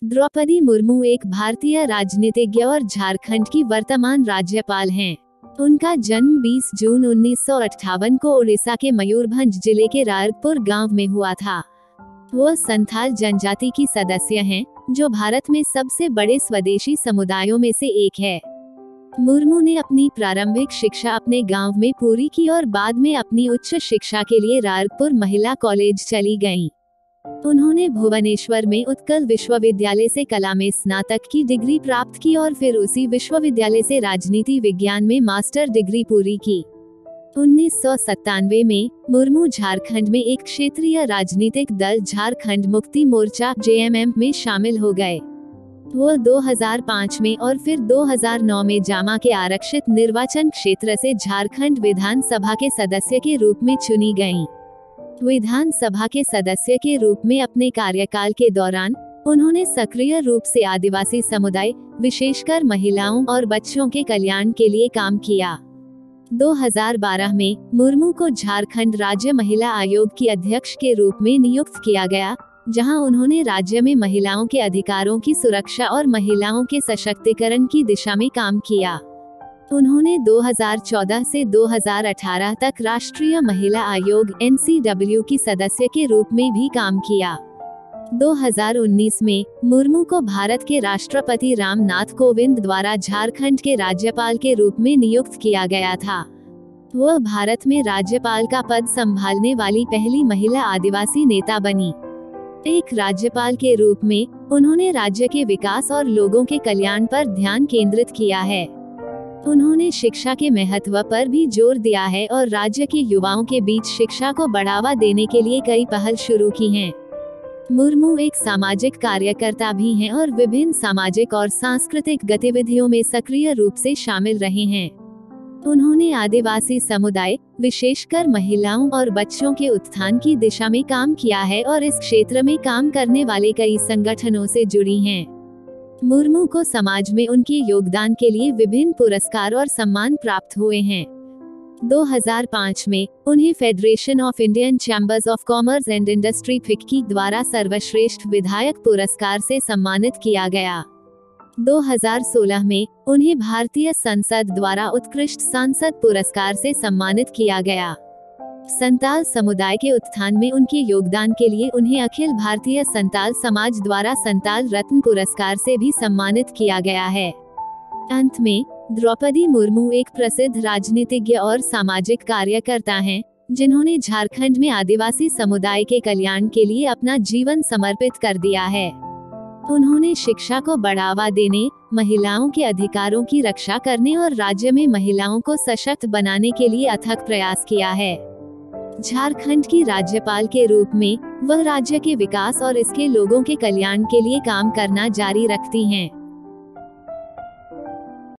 द्रौपदी मुर्मू एक भारतीय राजनीतिज्ञ और झारखंड की वर्तमान राज्यपाल हैं। उनका जन्म 20 जून 1958 को उड़ीसा के मयूरभंज जिले के रायपुर गांव में हुआ था। वो संथाल जनजाति की सदस्य हैं, जो भारत में सबसे बड़े स्वदेशी समुदायों में से एक है। मुर्मू ने अपनी प्रारंभिक शिक्षा अपने गांव में पूरी की और बाद में अपनी उच्च शिक्षा के लिए रायपुर महिला कॉलेज चली गईं। उन्होंने भुवनेश्वर में उत्कल विश्वविद्यालय से कला में स्नातक की डिग्री प्राप्त की और फिर उसी विश्वविद्यालय से राजनीति विज्ञान में मास्टर डिग्री पूरी की। 1997 में मुर्मू झारखंड में एक क्षेत्रीय राजनीतिक दल झारखंड मुक्ति मोर्चा (JMM) में शामिल हो गए। वो 2005 में और फिर 2009 में जामा के आरक्षित निर्वाचन क्षेत्र से झारखंड विधानसभा के सदस्य के रूप में चुनी गईं। विधानसभा के सदस्य के रूप में अपने कार्यकाल के दौरान उन्होंने सक्रिय रूप से आदिवासी समुदाय, विशेषकर महिलाओं और बच्चों के कल्याण के लिए काम किया। 2012 में मुर्मू को झारखंड राज्य महिला आयोग की अध्यक्ष के रूप में नियुक्त किया गया, जहां उन्होंने राज्य में महिलाओं के अधिकारों की सुरक्षा और महिलाओं के सशक्तिकरण की दिशा में काम किया। उन्होंने 2014 से 2018 तक राष्ट्रीय महिला आयोग (NCW) की सदस्य के रूप में भी काम किया। 2019 में मुर्मू को भारत के राष्ट्रपति रामनाथ कोविंद द्वारा झारखंड के राज्यपाल के रूप में नियुक्त किया गया था। वह भारत में राज्यपाल का पद संभालने वाली पहली महिला आदिवासी नेता बनी। एक राज्यपाल के रूप में उन्होंने राज्य के विकास और लोगों के कल्याण पर ध्यान केंद्रित किया है। उन्होंने शिक्षा के महत्व पर भी जोर दिया है और राज्य के युवाओं के बीच शिक्षा को बढ़ावा देने के लिए कई पहल शुरू की हैं। मुर्मू एक सामाजिक कार्यकर्ता भी हैं और विभिन्न सामाजिक और सांस्कृतिक गतिविधियों में सक्रिय रूप से शामिल रहे हैं। उन्होंने आदिवासी समुदाय, विशेषकर महिलाओं और बच्चों के उत्थान की दिशा में काम किया है और इस क्षेत्र में काम करने वाले कई संगठनों से जुड़ी हैं। मुर्मू को समाज में उनके योगदान के लिए विभिन्न पुरस्कार और सम्मान प्राप्त हुए हैं। 2005 में उन्हें federation of Indian chambers of commerce and industry (FICCI) द्वारा सर्वश्रेष्ठ विधायक पुरस्कार से सम्मानित किया गया। 2016 में उन्हें भारतीय संसद द्वारा उत्कृष्ट सांसद पुरस्कार से सम्मानित किया गया। संताल समुदाय के उत्थान में उनके योगदान के लिए उन्हें अखिल भारतीय संताल समाज द्वारा संताल रत्न पुरस्कार से भी सम्मानित किया गया है। अंत में, द्रौपदी मुर्मू एक प्रसिद्ध राजनीतिज्ञ और सामाजिक कार्यकर्ता हैं, जिन्होंने झारखंड में आदिवासी समुदाय के कल्याण के लिए अपना जीवन समर्पित कर दिया है। उन्होंने शिक्षा को बढ़ावा देने, महिलाओं के अधिकारों की रक्षा करने और राज्य में महिलाओं को सशक्त बनाने के लिए अथक प्रयास किया है। झारखंड की राज्यपाल के रूप में वह राज्य के विकास और इसके लोगों के कल्याण के लिए काम करना जारी रखती हैं।